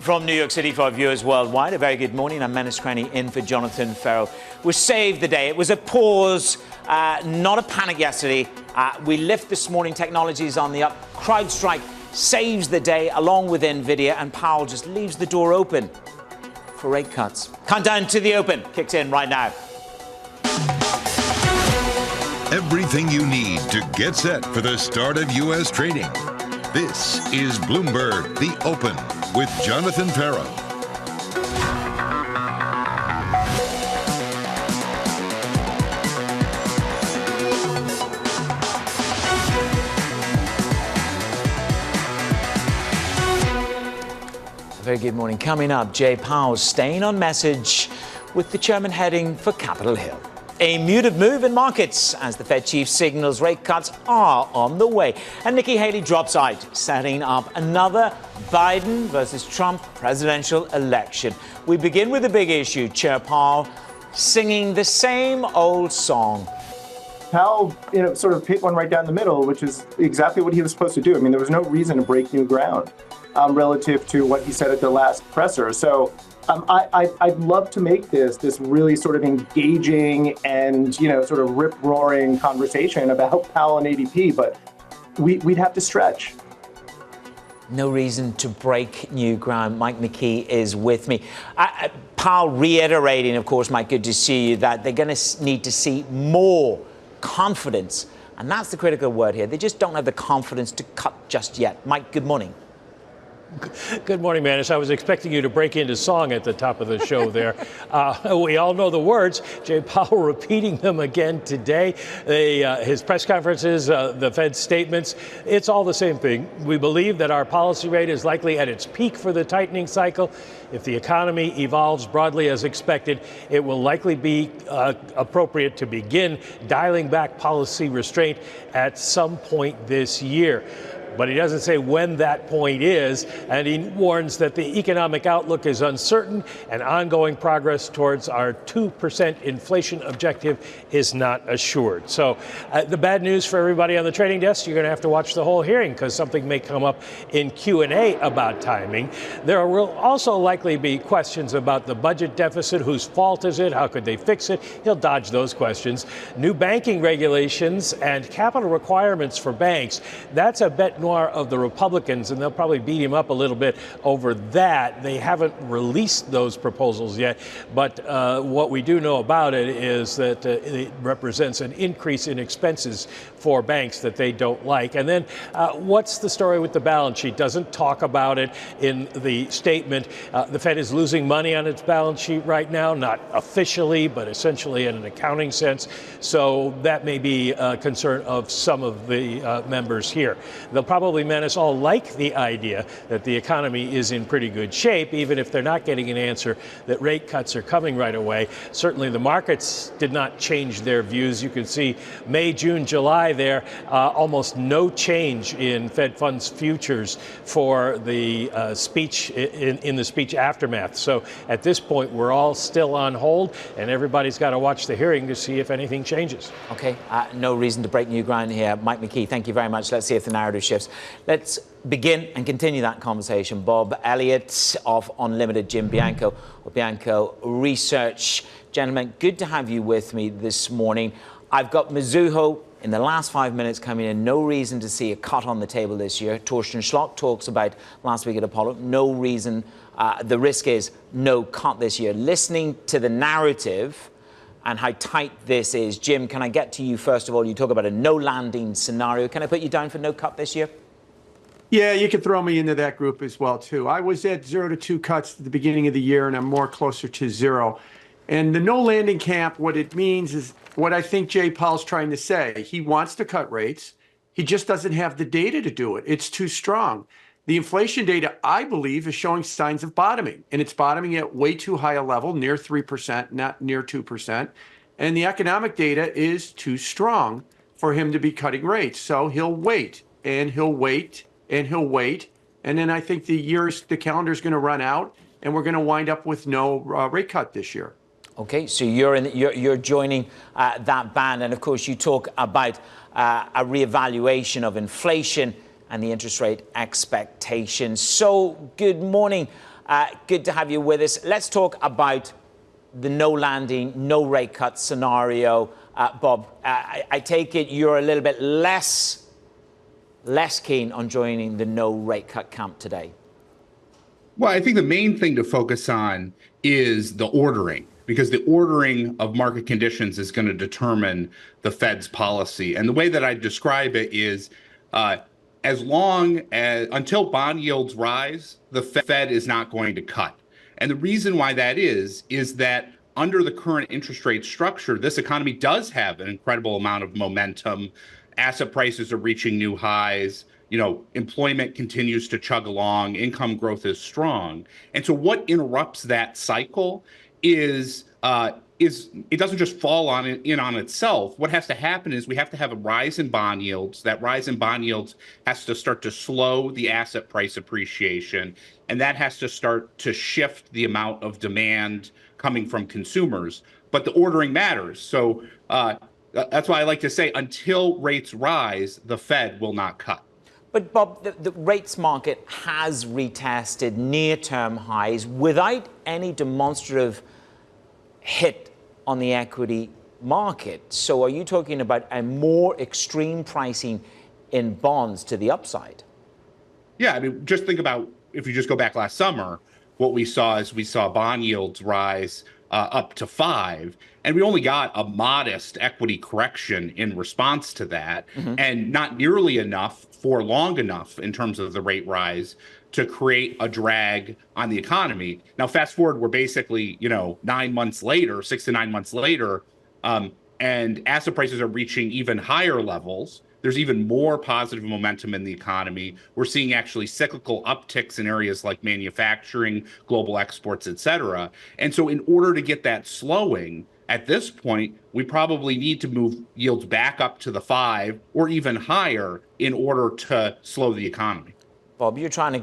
From New York City for our viewers worldwide, a very good morning. I'm Manus Cranny in for Jonathan Ferro. We saved the day. It was a pause, not a panic yesterday. We lift this morning. Technology's on the up. CrowdStrike saves the day along with NVIDIA, and Powell just leaves the door open for rate cuts. Countdown to the open kicks in right now. Everything you need to get set for the start of U.S. trading. This is Bloomberg The Open with Jonathan Ferro. Very good morning. Coming up, Jay Powell staying on message with the chairman heading for Capitol Hill. A muted move in markets as the Fed chief signals rate cuts are on the way. And Nikki Haley drops out, setting up another Biden versus Trump presidential election. We begin with the big issue. Chair Powell singing the same old song. Powell, sort of hit one right down the middle, which is exactly what he was supposed to do. I mean, there was no reason to break new ground relative to what he said at the last presser. So I'd love to make this really sort of engaging and, sort of rip-roaring conversation about Powell and ADP, but we'd have to stretch. No reason to break new ground. Mike McKee is with me. Powell reiterating, of course, Mike, good to see you, that they're going to need to see more confidence. And that's the critical word here. They just don't have the confidence to cut just yet. Mike, good morning. Good morning, Manus. I was expecting you to break into song at the top of the show there. We all know the words. Jay Powell repeating them again today. His press conferences, the Fed's statements, it's all the same thing. We believe that our policy rate is likely at its peak for the tightening cycle. If the economy evolves broadly as expected, it will likely be appropriate to begin dialing back policy restraint at some point this year. But he doesn't say when that point is, and he warns that the economic outlook is uncertain and ongoing progress towards our 2% inflation objective is not assured. So the bad news for everybody on the trading desk, you're going to have to watch the whole hearing because something may come up in Q&A about timing. There will also likely be questions about the budget deficit. Whose fault is it? How could they fix it? He'll dodge those questions. New banking regulations and capital requirements for banks. That's a bet of the Republicans, and they'll probably beat him up a little bit over that. They haven't released those proposals yet, but what we do know about it is that it represents an increase in expenses for banks that they don't like. And then what's the story with the balance sheet? Doesn't talk about it in the statement. The Fed is losing money on its balance sheet right now, not officially, but essentially in an accounting sense. So that may be a concern of some of the members here. They'll probably, Manus, all like the idea that the economy is in pretty good shape, even if they're not getting an answer that rate cuts are coming right away. Certainly the markets did not change their views. You can see May, June, July there, almost no change in Fed funds futures for the speech in the speech aftermath. So at this point, we're all still on hold, and everybody's got to watch the hearing to see if anything changes. Okay, no reason to break new ground here. Mike McKee, thank you very much. Let's see if the narrative shifts. Let's begin and continue that conversation. Bob Elliott of Unlimited, Jim Bianco of Bianco Research. Gentlemen, good to have you with me this morning. I've got Mizuho in the last 5 minutes coming in. No reason to see a cut on the table this year. Torsten Schlock talks about last week at Apollo. No reason. The risk is no cut this year. Listening to the narrative and how tight this is. Jim, can I get to you first of all? You talk about a no landing scenario. Can I put you down for no cut this year? Yeah, you can throw me into that group as well, too. I was at 0 to 2 cuts at the beginning of the year, and I'm more closer to 0. And the no landing camp, what it means is what I think Jay Powell's trying to say. He wants to cut rates. He just doesn't have the data to do it. It's too strong. The inflation data, I believe, is showing signs of bottoming, and it's bottoming at way too high a level, near 3%, not near 2%. And the economic data is too strong for him to be cutting rates. So he'll wait, and he'll wait, and he'll wait. And then I think the calendar's going to run out, and we're going to wind up with no rate cut this year. Okay, so you're joining that band, and of course you talk about a reevaluation of inflation and the interest rate expectations. So, good morning. Good to have you with us. Let's talk about the no landing, no rate cut scenario. Bob, I take it you're a little bit less keen on joining the no rate cut camp today. Well, I think the main thing to focus on is the ordering, because the ordering of market conditions is going to determine the Fed's policy. And the way that I describe it is until bond yields rise, the Fed is not going to cut. And the reason why that is that under the current interest rate structure, this economy does have an incredible amount of momentum. Asset prices are reaching new highs. Employment continues to chug along. Income growth is strong. And so what interrupts that cycle is it doesn't just fall on itself. What has to happen is we have to have a rise in bond yields. That rise in bond yields has to start to slow the asset price appreciation, and that has to start to shift the amount of demand coming from consumers. But the ordering matters. So that's why I like to say until rates rise, the Fed will not cut. But Bob, the rates market has retested near-term highs without any demonstrative hit on the equity market. So are you talking about a more extreme pricing in bonds to the upside? Yeah, I mean, just think about, if you just go back last summer, what we saw bond yields rise up to 5, and we only got a modest equity correction in response to that, and not nearly enough for long enough in terms of the rate rise to create a drag on the economy. Now, fast forward, we're basically 9 months later, 6 to 9 months later, and asset prices are reaching even higher levels. There's even more positive momentum in the economy. We're seeing actually cyclical upticks in areas like manufacturing, global exports, et cetera. And so in order to get that slowing, at this point, we probably need to move yields back up to the 5 or even higher in order to slow the economy. Bob, you're sort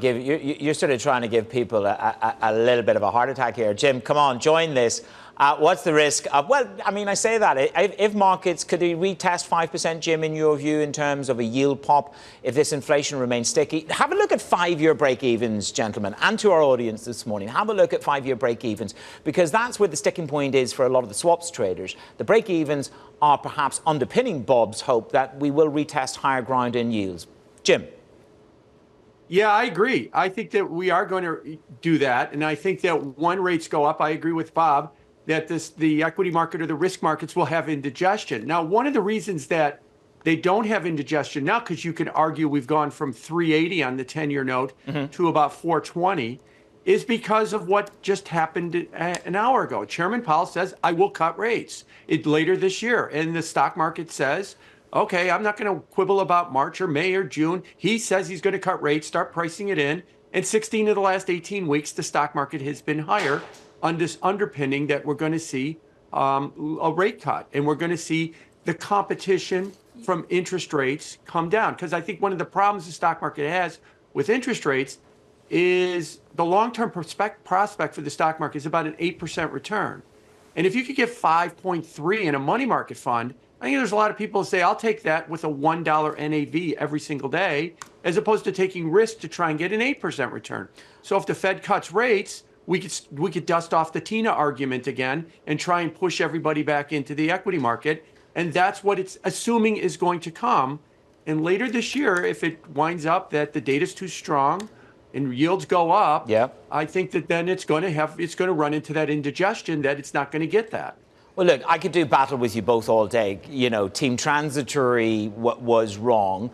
of trying to give people a little bit of a heart attack here. Jim, come on, join this. What's the risk of, well, I mean, I say that. If markets, could they retest 5%, Jim, in your view, in terms of a yield pop, if this inflation remains sticky? Have a look at 5-year break-evens, gentlemen, and to our audience this morning. Have a look at 5-year break-evens, because that's where the sticking point is for a lot of the swaps traders. The break-evens are perhaps underpinning Bob's hope that we will retest higher ground in yields. Jim. Yeah, I agree. I think that we are going to do that. And I think that when rates go up, I agree with Bob, that the equity market or the risk markets will have indigestion. Now, one of the reasons that they don't have indigestion now, because you can argue we've gone from 380 on the 10-year note to about 420, is because of what just happened an hour ago. Chairman Powell says, I will cut rates later this year. And the stock market says, okay, I'm not going to quibble about March or May or June. He says he's going to cut rates, start pricing it in. And 16 of the last 18 weeks, the stock market has been higher on this underpinning that we're going to see a rate cut. And we're going to see the competition from interest rates come down. Because I think one of the problems the stock market has with interest rates is the long-term prospect for the stock market is about an 8% return. And if you could get 5.3 in a money market fund, I think there's a lot of people who say, I'll take that with a $1 NAV every single day, as opposed to taking risk to try and get an 8% return. So if the Fed cuts rates, we could dust off the TINA argument again and try and push everybody back into the equity market. And that's what it's assuming is going to come. And later this year, if it winds up that the data's too strong and yields go up, I think that then it's going to run into that indigestion that it's not going to get that. Well, look, I could do battle with you both all day. Team Transitory was wrong.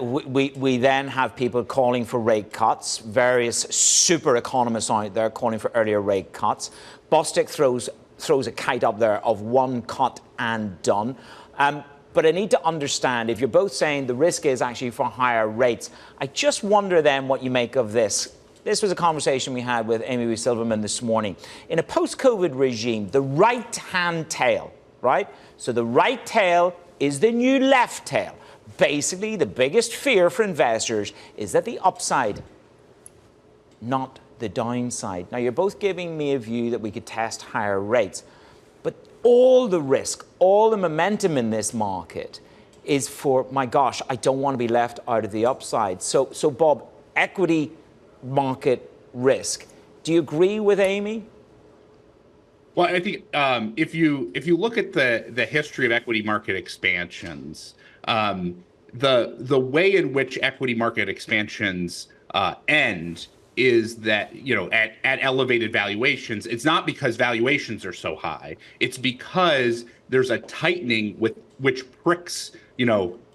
We then have people calling for rate cuts, various super economists out there calling for earlier rate cuts. Bostic throws a kite up there of one cut and done. But I need to understand, if you're both saying the risk is actually for higher rates, I just wonder then what you make of this. This was a conversation we had with Amy Silverman this morning. In a post-COVID regime, the right-hand tail, right? So the right tail is the new left tail. Basically, the biggest fear for investors is that the upside, not the downside. Now, you're both giving me a view that we could test higher rates, but all the risk, all the momentum in this market is for, my gosh, I don't want to be left out of the upside. So Bob, equity market risk, Do you agree with Amy? Well, I think if you look at the history of equity market expansions, the way in which equity market expansions end is that, at elevated valuations. It's not because valuations are so high. It's because there's a tightening which pricks,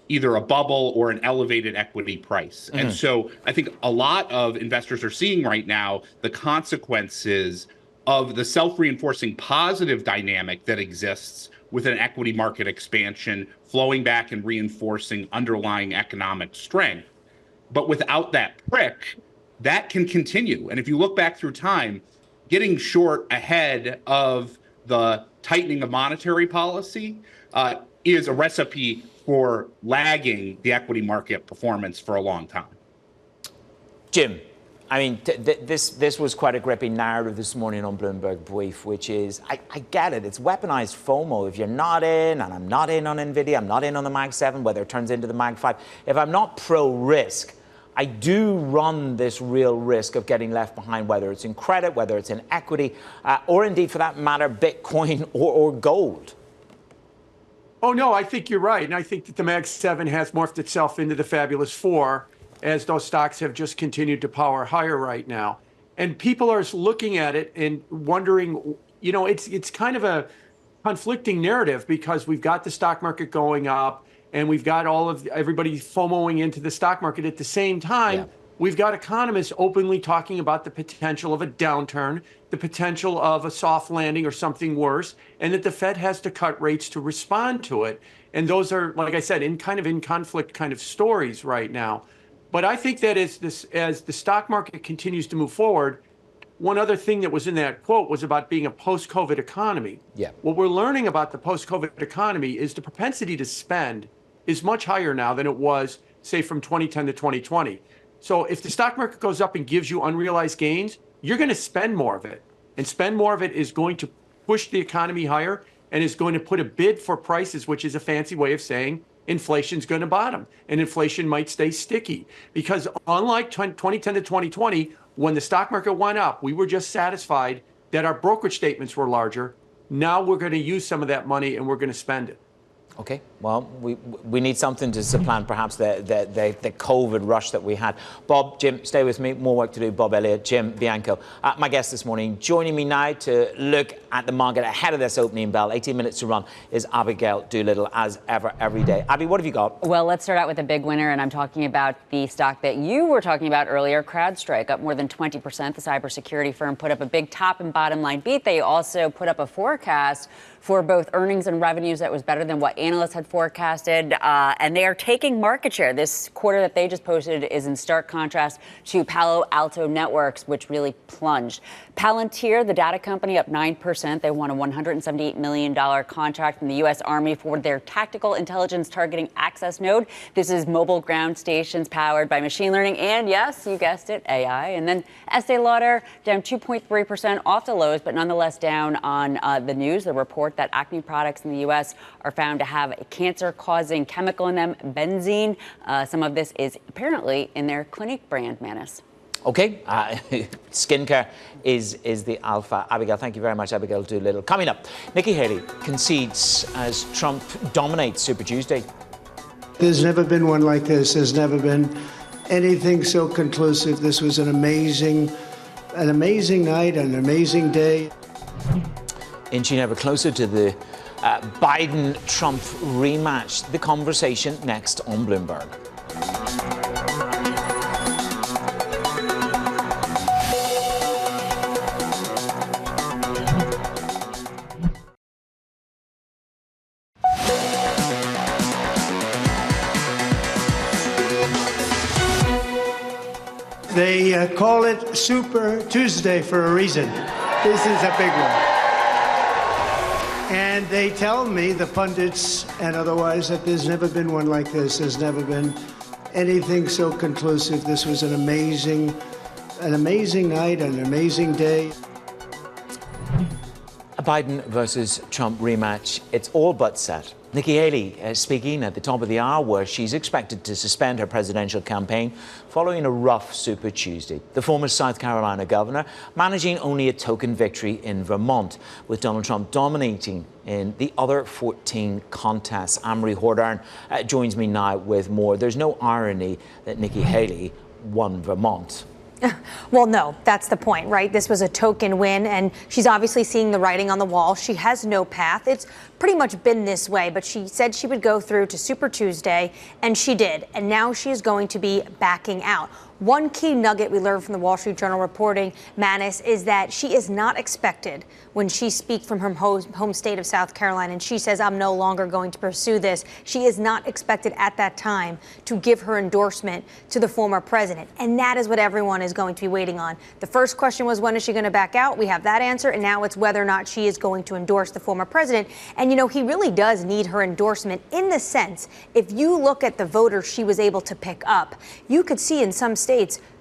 either a bubble or an elevated equity price. And so I think a lot of investors are seeing right now the consequences of the self-reinforcing positive dynamic that exists with an equity market expansion flowing back and reinforcing underlying economic strength. But without that prick, that can continue. And if you look back through time, getting short ahead of the tightening of monetary policy is a recipe for lagging the equity market performance for a long time. Jim, I mean, this was quite a gripping narrative this morning on Bloomberg Brief, which is, I get it, it's weaponized FOMO. If you're not in, and I'm not in on NVIDIA, I'm not in on the Mag 7, whether it turns into the Mag 5, if I'm not pro-risk, I do run this real risk of getting left behind, whether it's in credit, whether it's in equity, or indeed, for that matter, Bitcoin or gold. Oh, no, I think you're right. And I think that the Mag 7 has morphed itself into the Fabulous 4, as those stocks have just continued to power higher right now. And people are looking at it and wondering, it's kind of a conflicting narrative, because we've got the stock market going up and we've got everybody FOMOing into the stock market. At the same time, we've got economists openly talking about the potential of a downturn, the potential of a soft landing or something worse, and that the Fed has to cut rates to respond to it. And those are, like I said, in conflict kind of stories right now. But I think that as the stock market continues to move forward, one other thing that was in that quote was about being a post-COVID economy. Yeah. What we're learning about the post-COVID economy is the propensity to spend is much higher now than it was, say, from 2010 to 2020. So if the stock market goes up and gives you unrealized gains, you're going to spend more of it. And spend more of it is going to push the economy higher and is going to put a bid for prices, which is a fancy way of saying inflation's going to bottom, and inflation might stay sticky. Because unlike 2010 to 2020, when the stock market went up, we were just satisfied that our brokerage statements were larger. Now we're going to use some of that money and we're going to spend it. Okay, well, we need something to supplant perhaps the COVID rush that we had. Bob, Jim, stay with me. More work to do. Bob Elliott, Jim Bianco. My guest this morning, joining me now to look at the market ahead of this opening bell. 18 minutes to run is Abigail Doolittle, as ever, every day. Abby, what have you got? Well, let's start out with a big winner, and I'm talking about the stock that you were talking about earlier, CrowdStrike, up more than 20%. The cybersecurity firm put up a big top and bottom line beat. They also put up a forecast for both earnings and revenues that was better than what analysts had forecasted. And they are taking market share. This quarter that they just posted is in stark contrast to Palo Alto Networks, which really plunged. Palantir, the data company, up 9%. They won a $178 million contract from the U.S. Army for their tactical intelligence targeting access node. This is mobile ground stations powered by machine learning and, yes, you guessed it, AI. And then Estee Lauder down 2.3% off the lows, but nonetheless down on the news. The report that acne products in the U.S. are found to have a cancer-causing chemical in them, benzene. Some of this is apparently in their Clinique brand, Manus. Okay, skincare is the alpha. Abigail, thank you very much, Abigail Doolittle. Coming up, Nikki Haley concedes as Trump dominates Super Tuesday. There's never been one like this. There's never been anything so conclusive. This was an amazing night, an amazing day. Inching ever closer to the Biden-Trump rematch. The conversation next on Bloomberg. They call it Super Tuesday for a reason. This is a big one. And they tell me, the pundits and otherwise, that there's never been one like this. There's never been anything so conclusive. This was an amazing night, an amazing day. A Biden versus Trump rematch. It's all but set. Nikki Haley speaking at the top of the hour, where she's expected to suspend her presidential campaign following a rough Super Tuesday. The former South Carolina governor managing only a token victory in Vermont, with Donald Trump dominating in the other 14 contests. Amory Hordarn joins me now with more. There's no irony that Nikki Haley won Vermont. Well, no, that's the point, right? This was a token win, and she's obviously seeing the writing on the wall. She has no path. It's pretty much been this way, but she said she would go through to Super Tuesday, and she did. And now she is going to be backing out. One key nugget we learned from the Wall Street Journal reporting, Manus, is that she is not expected when she speaks from her home state of South Carolina, and she says, I'm no longer going to pursue this. She is not expected at that time to give her endorsement to the former president. And that is what everyone is going to be waiting on. The first question was, when is she going to back out? We have that answer. And now it's whether or not she is going to endorse the former president. And, you know, he really does need her endorsement in the sense, if you look at the voters she was able to pick up, you could see in some states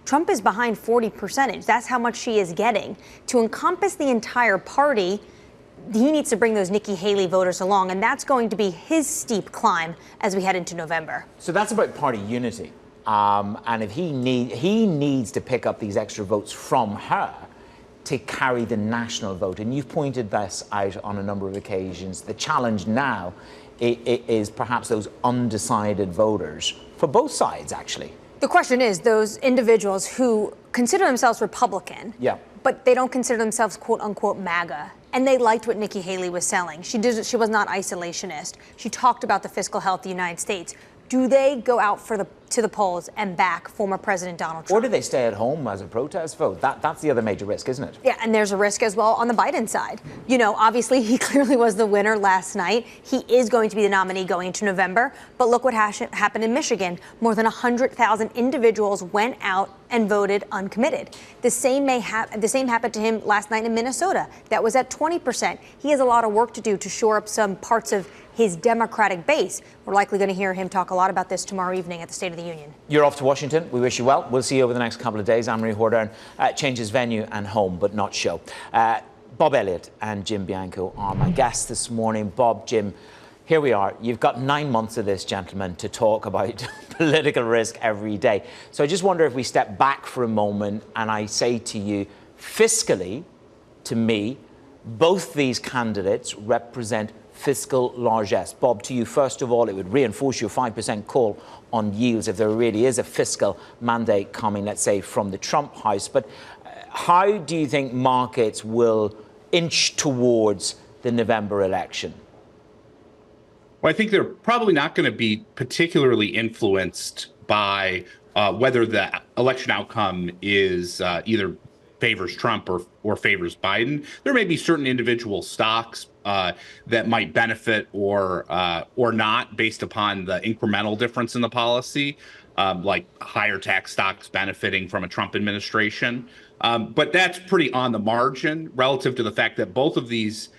Trump is behind 40%. That's how much she is getting. To encompass the entire party, he needs to bring those Nikki Haley voters along, and that's going to be his steep climb as we head into November. So that's about party unity. And if he needs to pick up these extra votes from her to carry the national vote. And you've pointed this out on a number of occasions. The challenge now is perhaps those undecided voters for both sides, actually. The question is those individuals who consider themselves Republican, but they don't consider themselves quote unquote MAGA. And they liked what Nikki Haley was selling. She was not isolationist. She talked about the fiscal health of the United States. Do they go out to the polls and back former President Donald Trump? Or do they stay at home as a protest vote? That's the other major risk, isn't it? Yeah, and there's a risk as well on the Biden side. You know, obviously, he clearly was the winner last night. He is going to be the nominee going into November. But look what happened in Michigan. More than 100,000 individuals went out and voted uncommitted. The same happened to him last night in Minnesota. That was at 20%. He has a lot of work to do to shore up some parts of his Democratic base. We're likely going to hear him talk a lot about this tomorrow evening at the State of the Union. You're off to Washington. We wish you well. We'll see you over the next couple of days. Amory Hordarn changes venue and home, but not show. Bob Elliott and Jim Bianco are my guests this morning. Bob, Jim, here we are. You've got 9 months of this, gentlemen, to talk about political risk every day. So I just wonder if we step back for a moment and I say to you, fiscally, to me, both these candidates represent fiscal largesse. Bob, to you, first of all, it would reinforce your 5% call on yields if there really is a fiscal mandate coming, let's say, from the Trump house. But how do you think markets will inch towards the November election? Well, I think they're probably not going to be particularly influenced by whether the election outcome is either favors Trump or favors Biden. There may be certain individual stocks that might benefit or not based upon the incremental difference in the policy, like higher tax stocks benefiting from a Trump administration. But that's pretty on the margin relative to the fact that both of these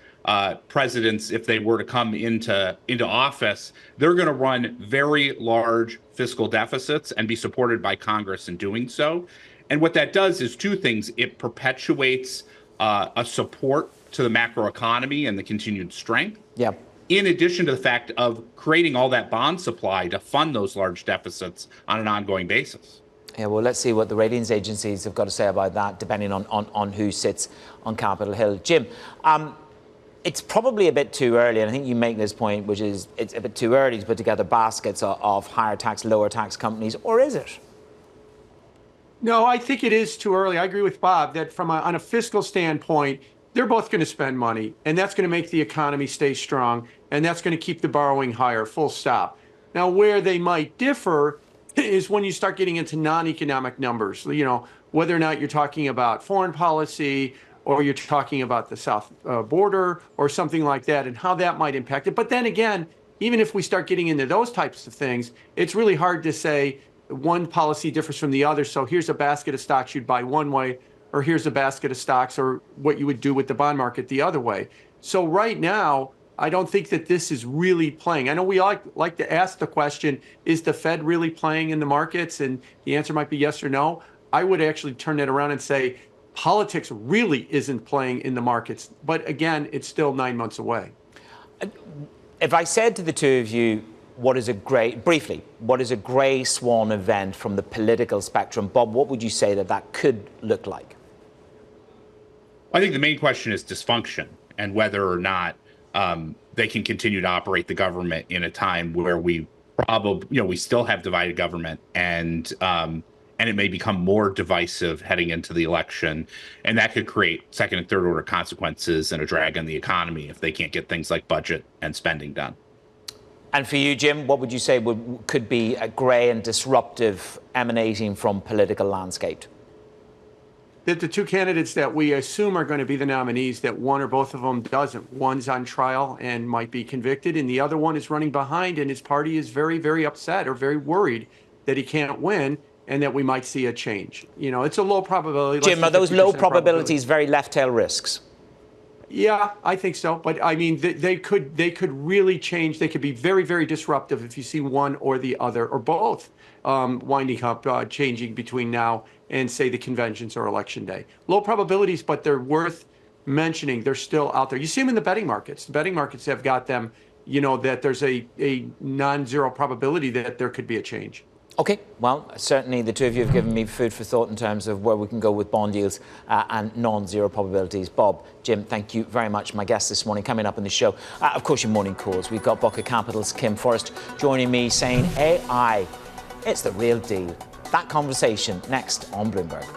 presidents, if they were to come into office, they're going to run very large fiscal deficits and be supported by Congress in doing so. And what that does is two things. It perpetuates a support to the macroeconomy and the continued strength. Yeah. In addition to the fact of creating all that bond supply to fund those large deficits on an ongoing basis. Yeah, well, let's see what the ratings agencies have got to say about that, depending on who sits on Capitol Hill. Jim, it's probably a bit too early, and I think you make this point, which is it's a bit too early to put together baskets of higher tax, lower tax companies, or is it? No, I think it is too early. I agree with Bob that on a fiscal standpoint, they're both going to spend money, and that's going to make the economy stay strong, and that's going to keep the borrowing higher, full stop. Now, where they might differ is when you start getting into non-economic numbers, you know, whether or not you're talking about foreign policy or you're talking about the south border or something like that and how that might impact it. But then again, even if we start getting into those types of things, it's really hard to say one policy differs from the other. So here's a basket of stocks you'd buy one way, or here's a basket of stocks or what you would do with the bond market the other way. So right now, I don't think that this is really playing. I know we like to ask the question, is the Fed really playing in the markets? And the answer might be yes or no. I would actually turn that around and say politics really isn't playing in the markets. But again, it's still 9 months away. If I said to the two of you, what is a grey swan event from the political spectrum, Bob, what would you say that could look like? I think the main question is dysfunction and whether or not they can continue to operate the government in a time where we still have divided government, and it may become more divisive heading into the election, and that could create second and third order consequences and a drag on the economy if they can't get things like budget and spending done. And for you, Jim, what would you say could be a grey and disruptive emanating from political landscape? That the two candidates that we assume are going to be the nominees, that one or both of them doesn't. One's on trial and might be convicted, and the other one is running behind, and his party is very, very upset or very worried that he can't win, and that we might see a change. It's a low probability. Jim, are those low probabilities very left-tail risks? Yeah, I think so. But I mean, they could really change. They could be very, very disruptive if you see one or the other or both winding up changing between now and, say, the conventions or election day. Low probabilities, but they're worth mentioning. They're still out there. You see them in the betting markets. The betting markets have got them, that there's a non-zero probability that there could be a change. Okay, well, certainly the two of you have given me food for thought in terms of where we can go with bond yields and non-zero probabilities. Bob, Jim, thank you very much. My guest this morning coming up in the show. Of course, your morning calls. We've got Bucket Capital's Kim Forrest joining me saying AI, it's the real deal. That conversation next on Bloomberg.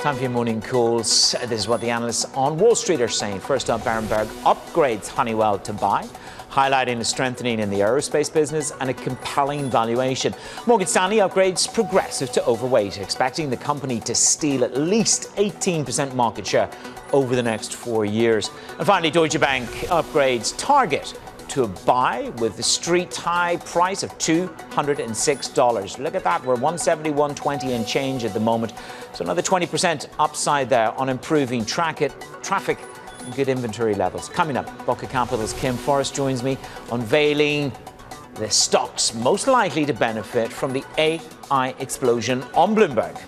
Time for your morning calls. This is what the analysts on Wall Street are saying. First up, Berenberg upgrades Honeywell to buy, highlighting a strengthening in the aerospace business and a compelling valuation. Morgan Stanley upgrades Progressive to overweight, expecting the company to steal at least 18% market share over the next 4 years. And finally, Deutsche Bank upgrades Target to a buy with the street high price of $206. Look at that, we're 170, 120 and change at the moment. So another 20% upside there on improving traffic and good inventory levels. Coming up, Bucket Capital's Kim Forrest joins me, unveiling the stocks most likely to benefit from the AI explosion on Bloomberg.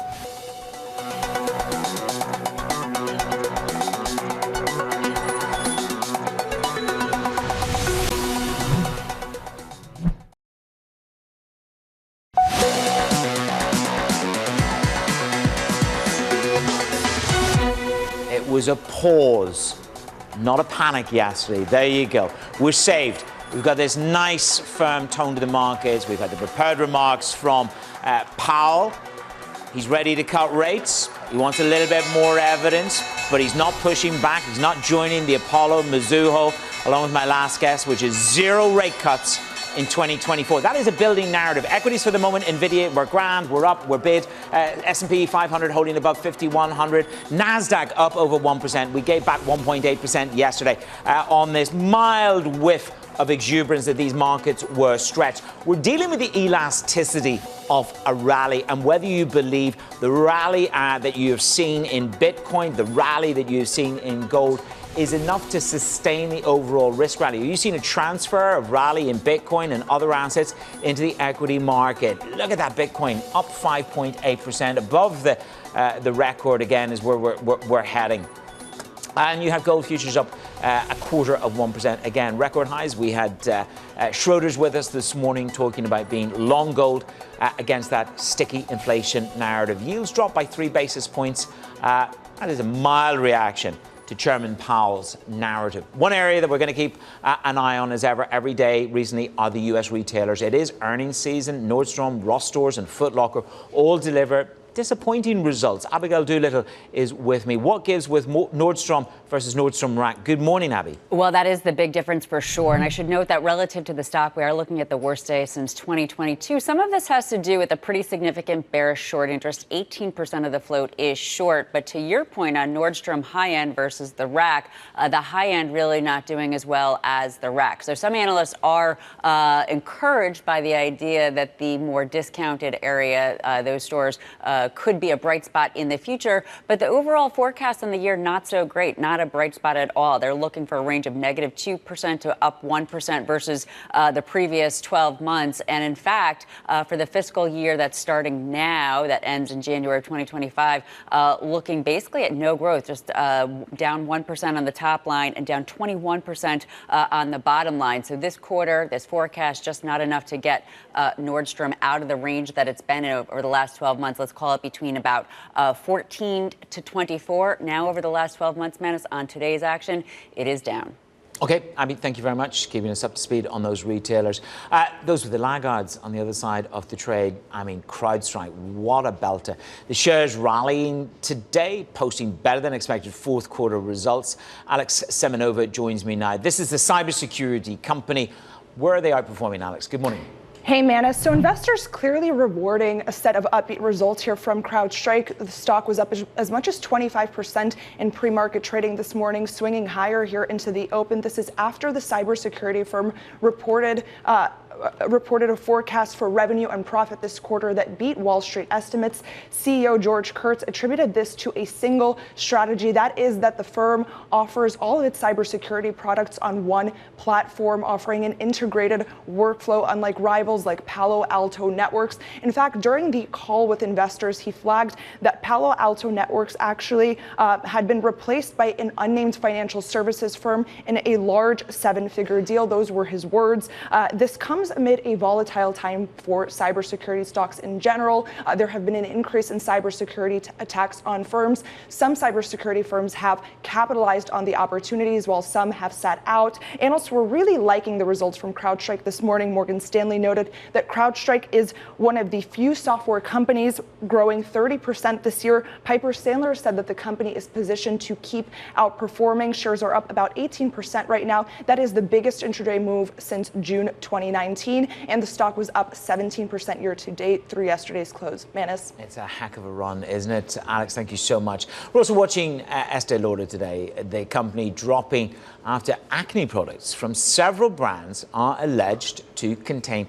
Was a pause, not a panic yesterday. There you go. We're saved. We've got this nice firm tone to the markets. We've had the prepared remarks from Powell. He's ready to cut rates. He wants a little bit more evidence, but he's not pushing back. He's not joining the Apollo Mizuho, along with my last guess, which is 0 rate cuts in 2024. That is a building narrative. Equities for the moment, Nvidia, we're grand, we're up, we're bid. S&P 500 holding above 5,100. NASDAQ up over 1%. We gave back 1.8% yesterday on this mild whiff of exuberance that these markets were stretched. We're dealing with the elasticity of a rally, and whether you believe the rally that you have seen in Bitcoin, the rally that you've seen in gold, is enough to sustain the overall risk rally. Are you seeing a transfer of rally in Bitcoin and other assets into the equity market? Look at that, Bitcoin up 5.8%, above the record again is where we're heading. And you have gold futures up 0.25%. Again, record highs. We had Schroeder's with us this morning talking about being long gold against that sticky inflation narrative. Yields dropped by 3 basis points. That is a mild reaction to Chairman Powell's narrative. One area that we're going to keep an eye on as ever, every day recently, are the U.S. retailers. It is earnings season. Nordstrom, Ross Stores and Foot Locker all deliver disappointing results. Abigail Doolittle is with me. What gives with Nordstrom versus Nordstrom Rack? Good morning, Abby. Well, that is the big difference for sure. And I should note that relative to the stock, we are looking at the worst day since 2022. Some of this has to do with a pretty significant bearish short interest. 18% of the float is short. But to your point on Nordstrom high end versus the Rack, the high end really not doing as well as the Rack. So some analysts are encouraged by the idea that the more discounted area, those stores, could be a bright spot in the future. But the overall forecast on the year, not so great, not a bright spot at all. They're looking for a range of -2% to up 1% versus the previous 12 months. And in fact, for the fiscal year that's starting now, that ends in January of 2025, looking basically at no growth, just down 1% on the top line and down 21% on the bottom line. So this quarter, this forecast, just not enough to get Nordstrom out of the range that it's been in over the last 12 months. Let's call it between about 14 to 24. Now over the last 12 months, Manus, on today's action, it is down. Okay, Abby, thank you very much, keeping us up to speed on those retailers. Those were the laggards on the other side of the trade. I mean, CrowdStrike, what a belter. The shares rallying today, posting better than expected fourth quarter results. Alex Semenova joins me now. This is the cybersecurity company. Where are they outperforming, Alex? Good morning. Hey, Manus. So investors clearly rewarding a set of upbeat results here from CrowdStrike. The stock was up as much as 25% in pre-market trading this morning, swinging higher here into the open. This is after the cybersecurity firm reported a forecast for revenue and profit this quarter that beat Wall Street estimates. CEO George Kurtz attributed this to a single strategy. That is that the firm offers all of its cybersecurity products on one platform, offering an integrated workflow, unlike rivals like Palo Alto Networks. In fact, during the call with investors, he flagged that Palo Alto Networks actually had been replaced by an unnamed financial services firm in a large seven-figure deal. Those were his words. This comes amid a volatile time for cybersecurity stocks in general. There have been an increase in cybersecurity attacks on firms. Some cybersecurity firms have capitalized on the opportunities while some have sat out. Analysts were really liking the results from CrowdStrike this morning. Morgan Stanley noted that CrowdStrike is one of the few software companies growing 30% this year. Piper Sandler said that the company is positioned to keep outperforming. Shares are up about 18% right now. That is the biggest intraday move since June 2019. And the stock was up 17% year to date through yesterday's close. Manus? It's a heck of a run, isn't it? Alex, thank you so much. We're also watching Estee Lauder today, the company dropping after acne products from several brands are alleged to contain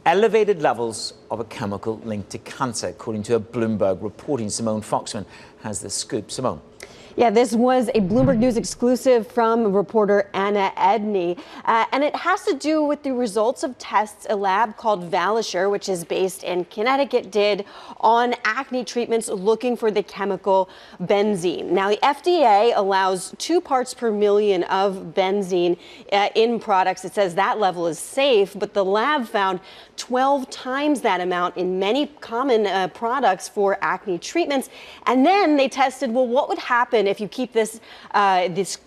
elevated levels of a chemical linked to cancer, according to a Bloomberg reporting. Simone Foxman has the scoop. Simone. Yeah, this was a Bloomberg News exclusive from reporter Anna Edney, and it has to do with the results of tests a lab called Valisure, which is based in Connecticut, did on acne treatments looking for the chemical benzene. Now, the FDA allows 2 parts per million of benzene in products. It says that level is safe, but the lab found 12 times that amount in many common products for acne treatments. And then they tested, well, what would happen if you keep these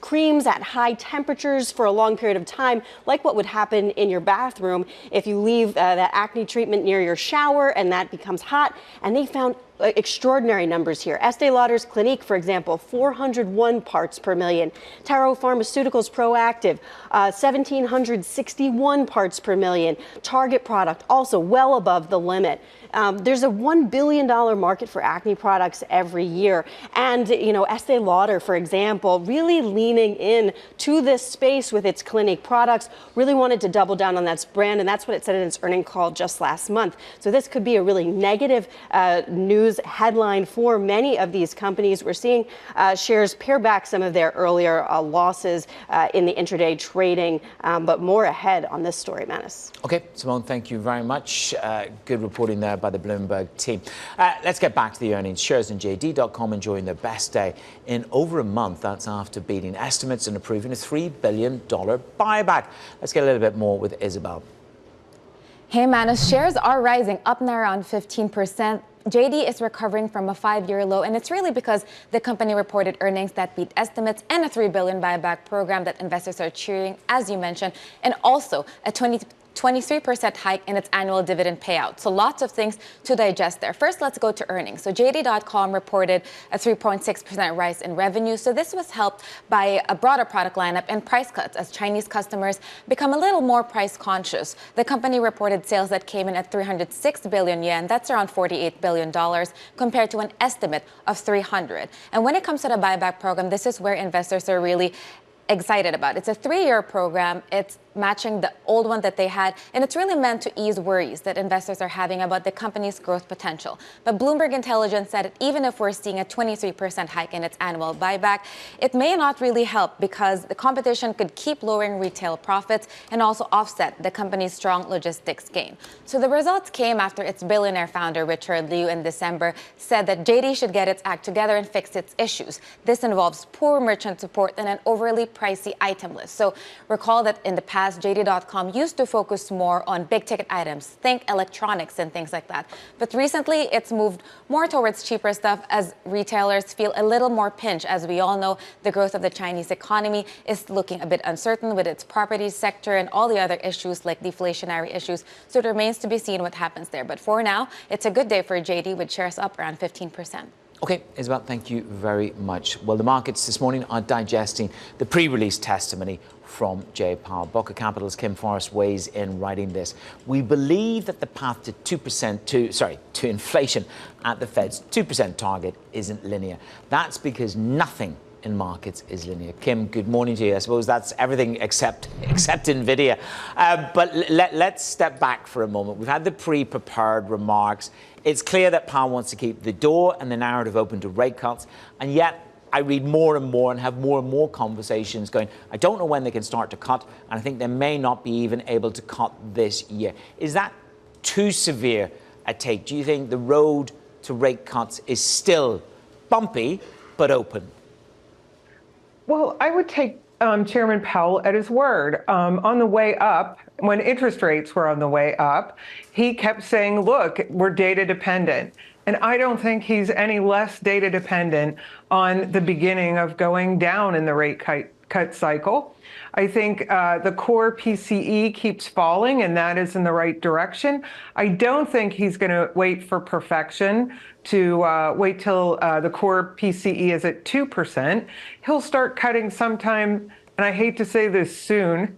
creams at high temperatures for a long period of time, like what would happen in your bathroom if you leave that acne treatment near your shower and that becomes hot. And they found extraordinary numbers here. Estee Lauder's Clinique, for example, 401 parts per million. Taro Pharmaceuticals Proactive, 1,761 parts per million. Target product, also well above the limit. There's a $1 billion market for acne products every year. And, you know, Estee Lauder, for example, really leaning in to this space with its Clinique products, really wanted to double down on that brand. And that's what it said in its earnings call just last month. So this could be a really negative news headline for many of these companies. We're seeing shares pare back some of their earlier losses in the intraday trading, but more ahead on this story, Manus. Okay, Simone, thank you very much. Good reporting there by the Bloomberg team. Let's get back to the earnings. Shares in JD.com enjoying their best day in over a month. That's after beating estimates and approving a $3 billion buyback. Let's get a little bit more with Isabel. Hey, Manus, shares are rising up and around 15%. JD is recovering from a 5-year low, and it's really because the company reported earnings that beat estimates and a $3 billion buyback program that investors are cheering, as you mentioned, and also a 20% 23% hike in its annual dividend payout. So lots of things to digest there. First, let's go to earnings. So JD.com reported a 3.6% rise in revenue. So this was helped by a broader product lineup and price cuts as Chinese customers become a little more price conscious. The company reported sales that came in at 306 billion yen. That's around $48 billion compared to an estimate of 300. And when it comes to the buyback program, this is where investors are really excited about. It's a 3-year program. It's matching the old one that they had, and it's really meant to ease worries that investors are having about the company's growth potential. But Bloomberg Intelligence said that even if we're seeing a 23% hike in its annual buyback, it may not really help because the competition could keep lowering retail profits and also offset the company's strong logistics gain. So the results came after its billionaire founder, Richard Liu, in December said that JD should get its act together and fix its issues. This involves poor merchant support and an overly pricey item list. So recall that in the past, JD.com used to focus more on big ticket items, think electronics and things like that. But recently, it's moved more towards cheaper stuff as retailers feel a little more pinch. As we all know, the growth of the Chinese economy is looking a bit uncertain with its property sector and all the other issues like deflationary issues. So it remains to be seen what happens there. But for now, it's a good day for JD with shares up around 15%. Okay, Isabel, thank you very much. Well, the markets this morning are digesting the pre-release testimony from Jay Powell. Boca Capital's Kim Forrest weighs in writing this. We believe that the path to inflation at the Fed's 2% target isn't linear. That's because nothing in markets is linear. Kim, good morning to you. I suppose that's everything except NVIDIA. But let's step back for a moment. We've had the pre-prepared remarks. It's clear that Powell wants to keep the door and the narrative open to rate cuts, and yet I read more and more and have more and more conversations going, I don't know when they can start to cut, and I think they may not be even able to cut this year. Is that too severe a take? Do you think the road to rate cuts is still bumpy but open? Well, I would take Chairman Powell at his word. On the way up, when interest rates were on the way up, he kept saying, look, we're data dependent. And I don't think he's any less data dependent on the beginning of going down in the rate cut cycle. I think the core PCE keeps falling, and that is in the right direction. I don't think he's going to wait for perfection to wait till the core PCE is at 2%. He'll start cutting sometime, and I hate to say this, soon.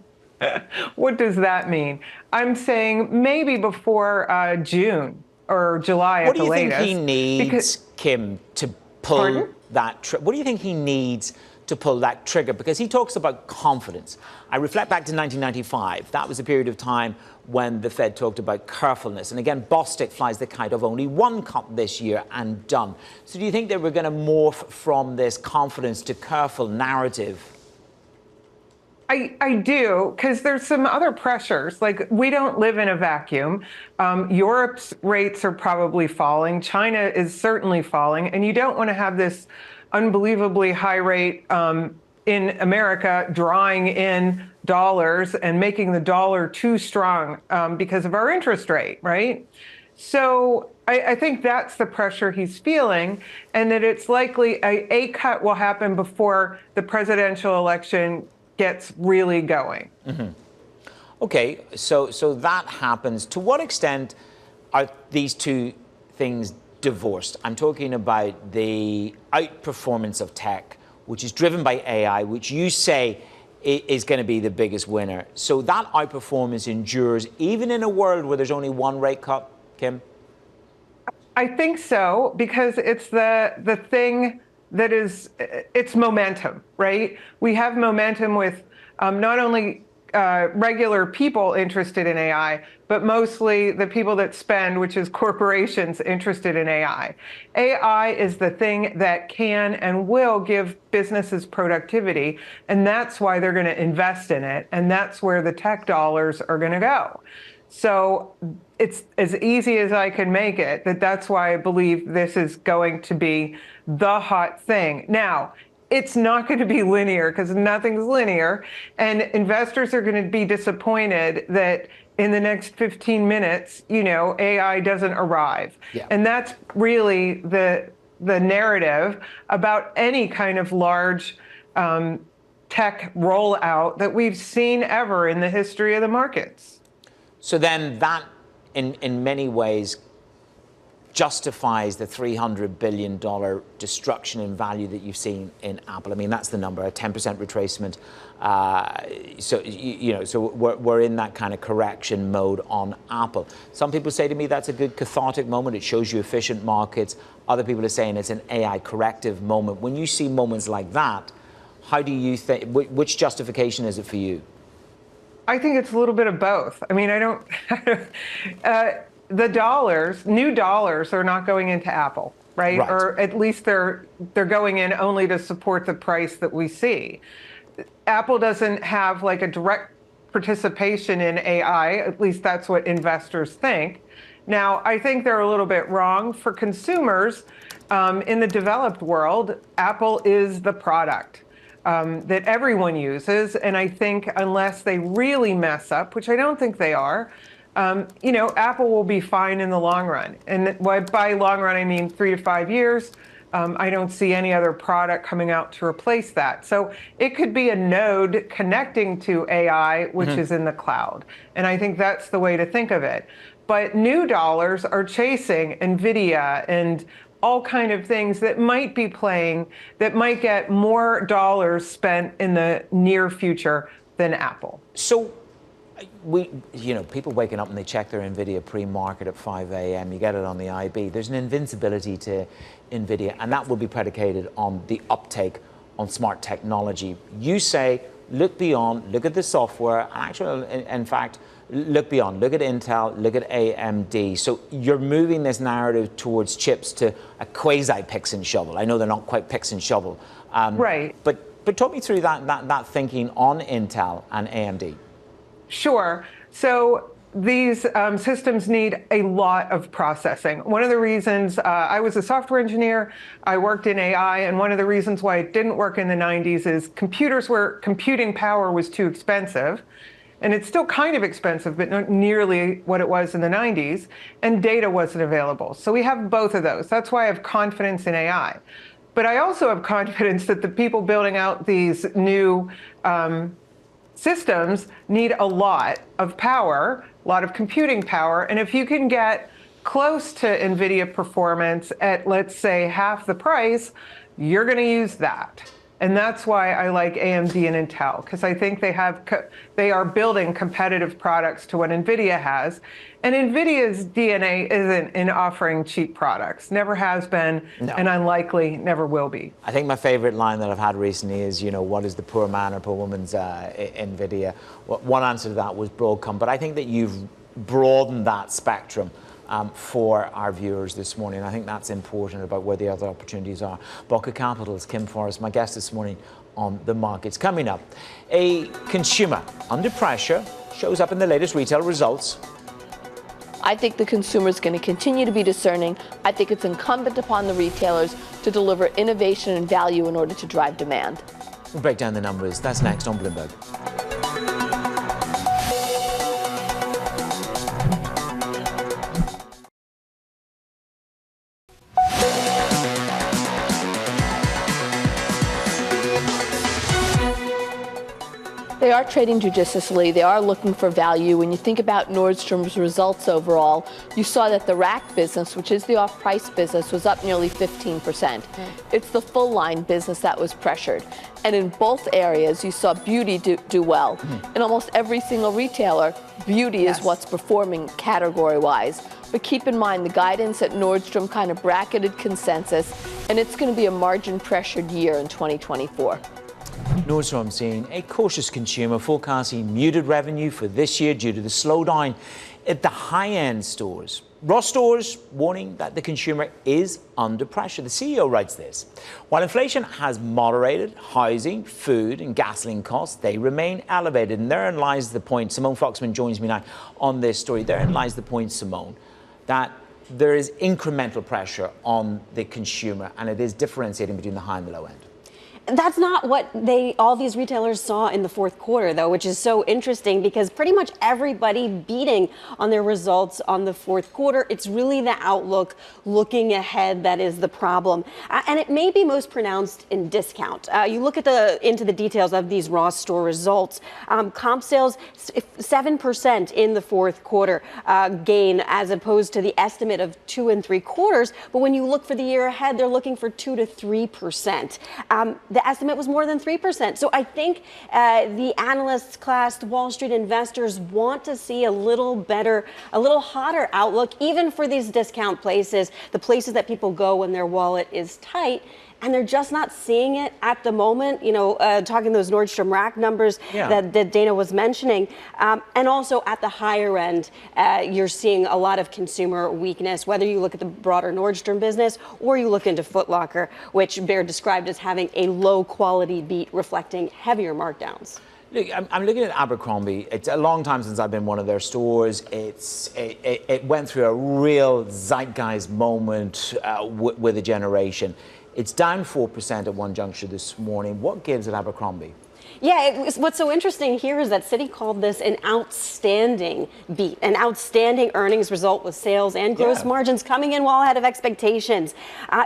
What does that mean? I'm saying maybe before June or July at the latest. What do you think he needs, Kim, to pull that What do you think he needs to pull that trigger? Because he talks about confidence. I reflect back to 1995. That was a period of time when the Fed talked about carefulness. And again, Bostic flies the kite of only one cut this year and done. So do you think that we're going to morph from this confidence to careful narrative? I do, because there's some other pressures. Like, we don't live in a vacuum. Europe's rates are probably falling. China is certainly falling. And you don't want to have this unbelievably high rate in America drawing in dollars and making the dollar too strong because of our interest rate, right? So I think that's the pressure he's feeling, and that it's likely a cut will happen before the presidential election gets really going. Mm-hmm. Okay, so that happens. To what extent are these two things divorced? I'm talking about the outperformance of tech, which is driven by AI, which you say is going to be the biggest winner. So that outperformance endures even in a world where there's only one rate cut, Kim? I think so, because it's the thing that is, it's momentum, right? We have momentum with not only regular people interested in AI, but mostly the people that spend, which is corporations interested in AI. AI is the thing that can and will give businesses productivity, and that's why they're going to invest in it, and that's where the tech dollars are going to go. So it's as easy as I can make it that's why I believe this is going to be the hot thing. Now, it's not going to be linear, because nothing's linear, and investors are going to be disappointed that in the next 15 minutes, AI doesn't arrive. Yeah. And that's really the narrative about any kind of large tech rollout that we've seen ever in the history of the markets. So then that, in many ways, justifies the $300 billion destruction in value that you've seen in Apple. I mean, that's the number, a 10% retracement. So we're in that kind of correction mode on Apple. Some people say to me that's a good cathartic moment. It shows you efficient markets. Other people are saying it's an AI corrective moment. When you see moments like that, how do you think, which justification is it for you? I think it's a little bit of both. I mean, I don't, the new dollars are not going into Apple, right? Or at least they're going in only to support the price that we see. Apple doesn't have like a direct participation in AI, at least that's what investors think. Now, I think they're a little bit wrong. For consumers in the developed world, Apple is the product that everyone uses. And I think unless they really mess up, which I don't think they are, Apple will be fine in the long run. And by long run, I mean 3 to 5 years. I don't see any other product coming out to replace that. So it could be a node connecting to AI, which is in the cloud. And I think that's the way to think of it. But new dollars are chasing NVIDIA and all kind of things that might be playing, that might get more dollars spent in the near future than Apple. So people waking up and they check their NVIDIA pre-market at 5 a.m. You get it on the IB. There's an invincibility to NVIDIA, and that will be predicated on the uptake on smart technology. You say, look beyond, look at the software, and actually, in fact, look beyond, look at Intel, look at AMD. So you're moving this narrative towards chips to a quasi picks and shovel. I know they're not quite picks and shovel. Right. But talk me through that thinking on Intel and AMD. Sure. So these systems need a lot of processing. One of the reasons I was a software engineer, I worked in AI, and one of the reasons why it didn't work in the 90s is computing power was too expensive. And it's still kind of expensive, but not nearly what it was in the 90s, and data wasn't available. So we have both of those. That's why I have confidence in AI. But I also have confidence that the people building out these new systems need a lot of power, a lot of computing power. And if you can get close to NVIDIA performance at, let's say, half the price, you're going to use that. And that's why I like AMD and Intel, because I think they are building competitive products to what NVIDIA has. And NVIDIA's DNA isn't in offering cheap products. Never has been, and unlikely never will be. I think my favorite line that I've had recently is, what is the poor man or poor woman's NVIDIA? One answer to that was Broadcom, but I think that you've broadened that spectrum for our viewers this morning. I think that's important about where the other opportunities are. Boca Capital's Kim Forrest, my guest this morning on the markets. Coming up, a consumer under pressure shows up in the latest retail results. I think the consumer is going to continue to be discerning. I think it's incumbent upon the retailers to deliver innovation and value in order to drive demand. We'll break down the numbers. That's next on Bloomberg. They are trading judiciously. They are looking for value. When you think about Nordstrom's results overall, you saw that the rack business, which is the off-price business, was up nearly 15%. It's the full-line business that was pressured. And in both areas, you saw beauty do well. In almost every single retailer, beauty is what's performing category-wise. But keep in mind, the guidance at Nordstrom kind of bracketed consensus, and it's going to be a margin-pressured year in 2024. Nordstrom seeing a cautious consumer, forecasting muted revenue for this year due to the slowdown at the high-end stores. Ross Stores warning that the consumer is under pressure. The CEO writes this: while inflation has moderated, housing, food and gasoline costs, they remain elevated. And therein lies the point. Simone Foxman joins me now on this story. Therein lies the point, Simone, that there is incremental pressure on the consumer, and it is differentiating between the high and the low end. That's not what all these retailers saw in the fourth quarter, though, which is so interesting because pretty much everybody beating on their results on the fourth quarter. It's really the outlook looking ahead that is the problem. And it may be most pronounced in discount. You look at into the details of these Ross store results. Comp sales, 7% in the fourth quarter gain as opposed to the estimate of 2 3/4. But when you look for the year ahead, they're looking for 2 to 3%. The estimate was more than 3%. So I think the analysts class, the Wall Street investors want to see a little better, a little hotter outlook, even for these discount places, the places that people go when their wallet is tight. And they're just not seeing it at the moment. Talking those Nordstrom Rack numbers that Dana was mentioning. And also at the higher end, you're seeing a lot of consumer weakness, whether you look at the broader Nordstrom business or you look into Foot Locker, which Bear described as having a low quality beat reflecting heavier markdowns. Look, I'm looking at Abercrombie. It's a long time since I've been in one of their stores. It went through a real zeitgeist moment with a generation. It's down 4% at one juncture this morning. What gives at Abercrombie? Yeah, what's so interesting here is that Citi called this an outstanding beat, an outstanding earnings result with sales and gross margins coming in well ahead of expectations.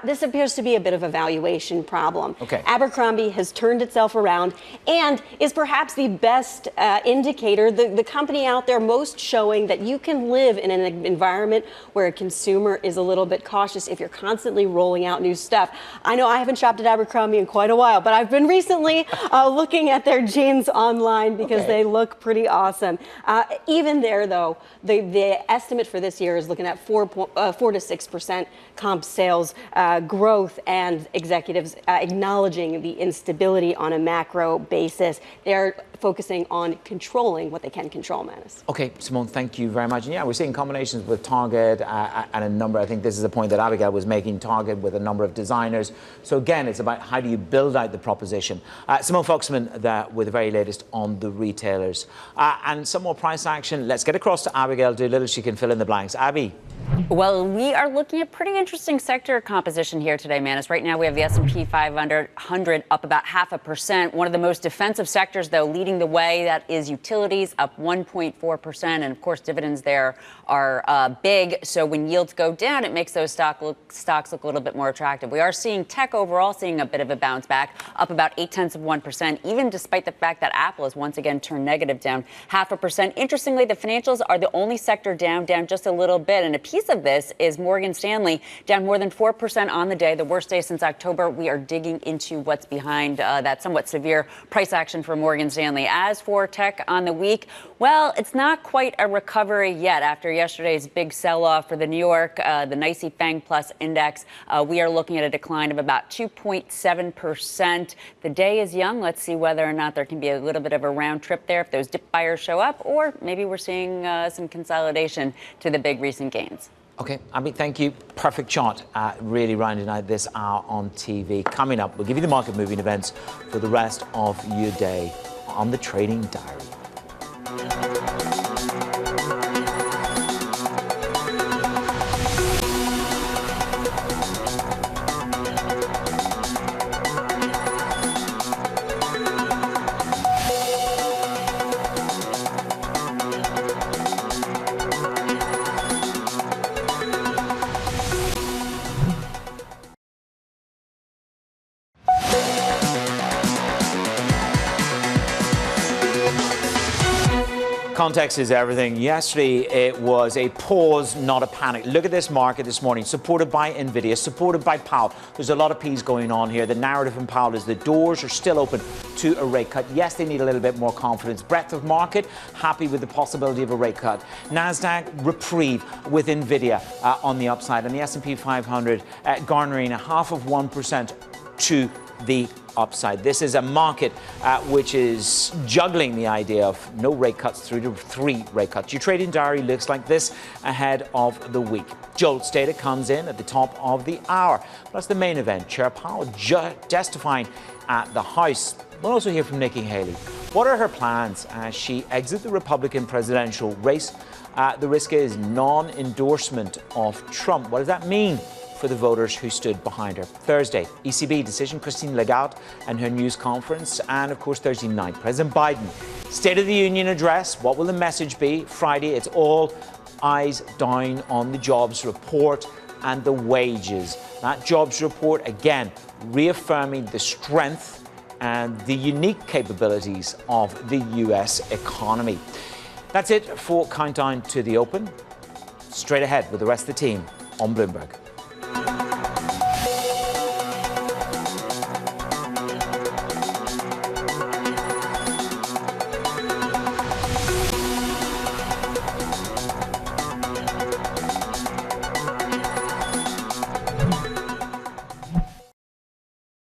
This appears to be a bit of a valuation problem. Okay. Abercrombie has turned itself around and is perhaps the best indicator, the company out there most showing that you can live in an environment where a consumer is a little bit cautious if you're constantly rolling out new stuff. I know I haven't shopped at Abercrombie in quite a while, but I've been recently looking at their jeans online because they look pretty awesome. Even there, though, the estimate for this year is looking at 4 to 6% comp sales growth, and executives acknowledging the instability on a macro basis. They're focusing on controlling what they can control, Manus. Okay, Simone, thank you very much. And yeah, we're seeing combinations with Target and a number. I think this is the point that Abigail was making, Target with a number of designers. So again, it's about how do you build out the proposition. Simone Foxman with the very latest on the retailers. And some more price action. Let's get across to Abigail Doolittle. She can fill in the blanks. Abby. Well, we are looking at pretty interesting sector composition here today, Manus. Right now, we have the S&P 500 up about 0.5%. One of the most defensive sectors, though, leading the way, that is utilities, up 1.4%. And, of course, dividends there are big. So when yields go down, it makes those stocks look a little bit more attractive. We are seeing tech overall seeing a bit of a bounce back, up about 0.8%, even despite the fact that Apple has once again turned negative, down 0.5%. Interestingly, the financials are the only sector down just a little bit. And a piece of this is Morgan Stanley, down more than 4% on the day, the worst day since October. We are digging into what's behind that somewhat severe price action for Morgan Stanley. As for tech on the week, well, it's not quite a recovery yet after yesterday's big sell-off for the New York, the NYSE FANG Plus index. We are looking at a decline of about 2.7%. The day is young. Let's see whether or not there can be a little bit of a round trip there if those dip buyers show up, or maybe we're seeing some consolidation to the big recent gains. Okay, Abby, thank you. Perfect shot, really rounding out this hour on TV. Coming up, we'll give you the market moving events for the rest of your day on the Trading Diary. Context is everything. Yesterday, it was a pause, not a panic. Look at this market this morning, supported by NVIDIA, supported by Powell. There's a lot of P's going on here. The narrative in Powell is the doors are still open to a rate cut. Yes, they need a little bit more confidence. Breadth of market, happy with the possibility of a rate cut. NASDAQ, reprieve with NVIDIA on the upside. And the S&P 500 garnering 0.5% to the upside. This is a market which is juggling the idea of no rate cuts through to 3 rate cuts. Your trading diary looks like this ahead of the week. JOLTS data comes in at the top of the hour. Plus the main event, Chair Powell testifying at the House. We'll also hear from Nikki Haley. What are her plans as she exits the Republican presidential race? The risk is non-endorsement of Trump. What does that mean for the voters who stood behind her. Thursday, ECB decision, Christine Lagarde and her news conference. And of course, Thursday night, President Biden, State of the Union address. What will the message be? Friday, it's all eyes down on the jobs report and the wages. That jobs report, again, reaffirming the strength and the unique capabilities of the US economy. That's it for Countdown to the Open. Straight ahead with the rest of the team on Bloomberg.